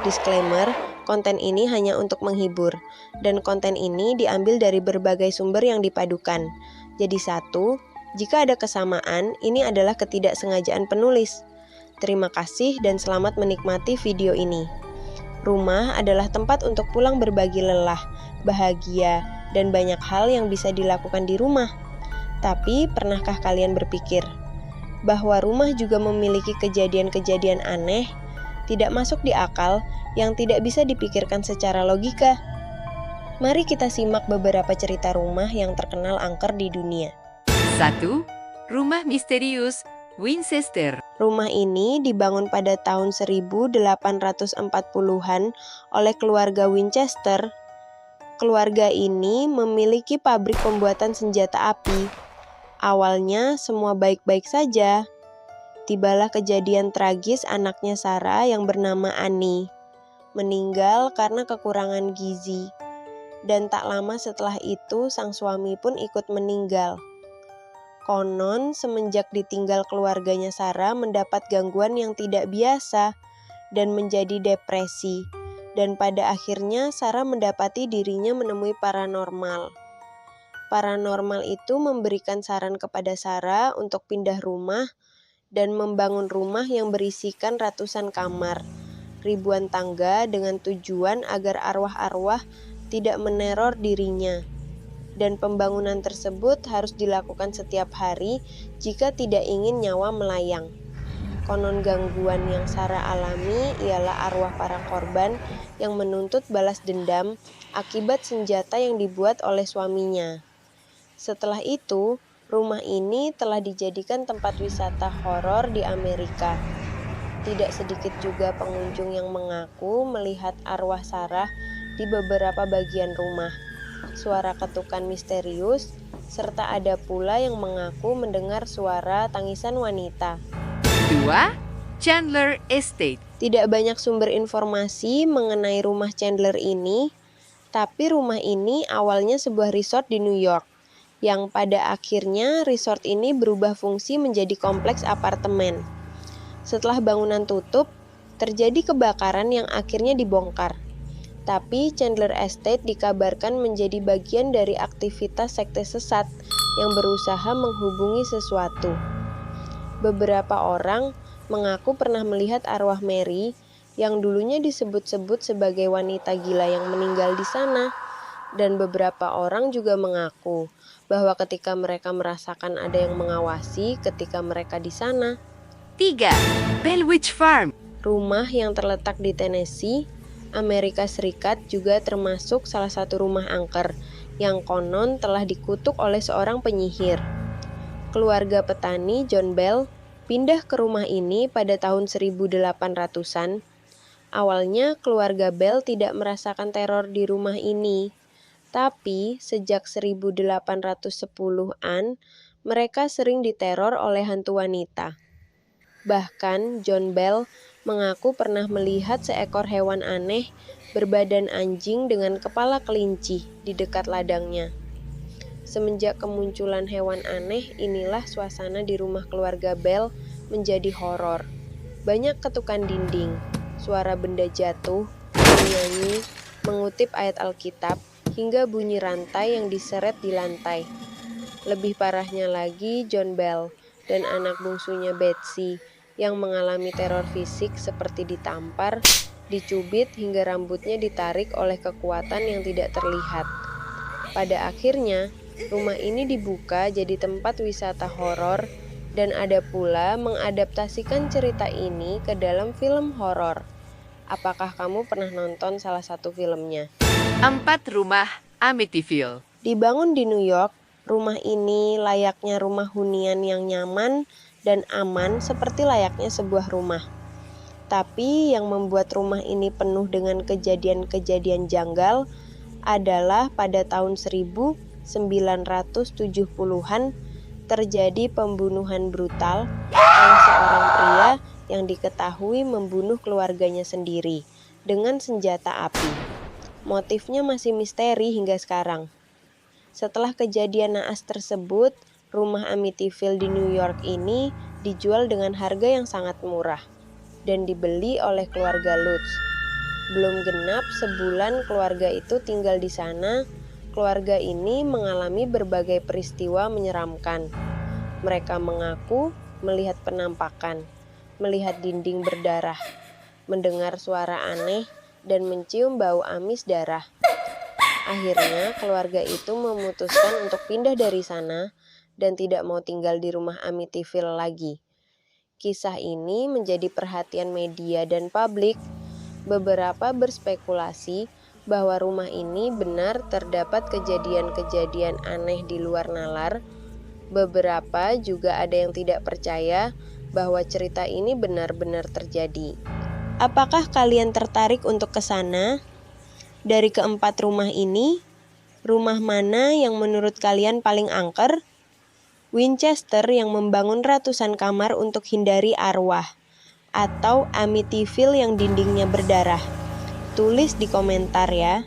Disclaimer, konten ini hanya untuk menghibur, dan konten ini diambil dari berbagai sumber yang dipadukan. Jadi satu, jika ada kesamaan, ini adalah ketidaksengajaan penulis. Terima kasih dan selamat menikmati video ini. Rumah adalah tempat untuk pulang berbagi lelah, bahagia, dan banyak hal yang bisa dilakukan di rumah. Tapi, pernahkah kalian berpikir bahwa rumah juga memiliki kejadian-kejadian aneh, tidak masuk di akal, yang tidak bisa dipikirkan secara logika? Mari kita simak beberapa cerita rumah yang terkenal angker di dunia. 1. Rumah misterius Winchester. Rumah ini dibangun pada tahun 1840-an oleh keluarga Winchester. Keluarga ini memiliki pabrik pembuatan senjata api. Awalnya semua baik-baik saja. Tibalah kejadian tragis anaknya Sarah yang bernama Annie, meninggal karena kekurangan gizi. Dan tak lama setelah itu sang suami pun ikut meninggal. Konon semenjak ditinggal keluarganya Sarah mendapat gangguan yang tidak biasa dan menjadi depresi. Dan pada akhirnya Sarah mendapati dirinya menemui paranormal. Paranormal itu memberikan saran kepada Sarah untuk pindah rumah dan membangun rumah yang berisikan ratusan kamar, ribuan tangga dengan tujuan agar arwah-arwah tidak meneror dirinya. Dan pembangunan tersebut harus dilakukan setiap hari jika tidak ingin nyawa melayang. Konon gangguan yang Sarah alami ialah arwah para korban yang menuntut balas dendam akibat senjata yang dibuat oleh suaminya. Setelah itu, rumah ini telah dijadikan tempat wisata horor di Amerika. Tidak sedikit juga pengunjung yang mengaku melihat arwah Sarah di beberapa bagian rumah, suara ketukan misterius, serta ada pula yang mengaku mendengar suara tangisan wanita. 2. Chandler Estate. Tidak banyak sumber informasi mengenai rumah Chandler ini, tapi rumah ini awalnya sebuah resort di New York, yang pada akhirnya resort ini berubah fungsi menjadi kompleks apartemen. Setelah bangunan tutup, terjadi kebakaran yang akhirnya dibongkar. Tapi Chandler Estate dikabarkan menjadi bagian dari aktivitas sekte sesat yang berusaha menghubungi sesuatu. Beberapa orang mengaku pernah melihat arwah Mary yang dulunya disebut-sebut sebagai wanita gila yang meninggal di sana. Dan beberapa orang juga mengaku bahwa ketika mereka merasakan ada yang mengawasi ketika mereka di sana. 3. Bellwitch Farm. Rumah yang terletak di Tennessee, Amerika Serikat juga termasuk salah satu rumah angker yang konon telah dikutuk oleh seorang penyihir. Keluarga petani John Bell pindah ke rumah ini pada tahun 1800-an. Awalnya keluarga Bell tidak merasakan teror di rumah ini. Tapi sejak 1810-an, mereka sering diteror oleh hantu wanita. Bahkan John Bell mengaku pernah melihat seekor hewan aneh berbadan anjing dengan kepala kelinci di dekat ladangnya. Semenjak kemunculan hewan aneh, inilah suasana di rumah keluarga Bell menjadi horor. Banyak ketukan dinding, suara benda jatuh, menyanyi, mengutip ayat Alkitab, hingga bunyi rantai yang diseret di lantai. Lebih parahnya lagi, John Bell dan anak bungsunya Betsy yang mengalami teror fisik seperti ditampar, dicubit hingga rambutnya ditarik oleh kekuatan yang tidak terlihat. Pada akhirnya, rumah ini dibuka jadi tempat wisata horor dan ada pula mengadaptasikan cerita ini ke dalam film horor. Apakah kamu pernah nonton salah satu filmnya? 4. Rumah Amityville. Dibangun di New York, rumah ini layaknya rumah hunian yang nyaman dan aman seperti layaknya sebuah rumah. Tapi yang membuat rumah ini penuh dengan kejadian-kejadian janggal adalah pada tahun 1970-an terjadi pembunuhan brutal oleh seorang pria yang diketahui membunuh keluarganya sendiri dengan senjata api. Motifnya masih misteri hingga sekarang. Setelah kejadian naas tersebut, rumah Amityville di New York ini dijual dengan harga yang sangat murah dan dibeli oleh keluarga Lutz. Belum genap sebulan keluarga itu tinggal di sana, keluarga ini mengalami berbagai peristiwa menyeramkan. Mereka mengaku melihat penampakan, melihat dinding berdarah, mendengar suara aneh, dan mencium bau amis darah. Akhirnya keluarga itu memutuskan untuk pindah dari sana dan tidak mau tinggal di rumah Amityville lagi. Kisah ini menjadi perhatian media dan publik. Beberapa berspekulasi bahwa rumah ini benar terdapat kejadian-kejadian aneh di luar nalar. Beberapa juga ada yang tidak percaya bahwa cerita ini benar-benar terjadi. Apakah kalian tertarik untuk ke sana? Dari keempat rumah ini, rumah mana yang menurut kalian paling angker? Winchester yang membangun ratusan kamar untuk hindari arwah, atau Amityville yang dindingnya berdarah? Tulis di komentar ya.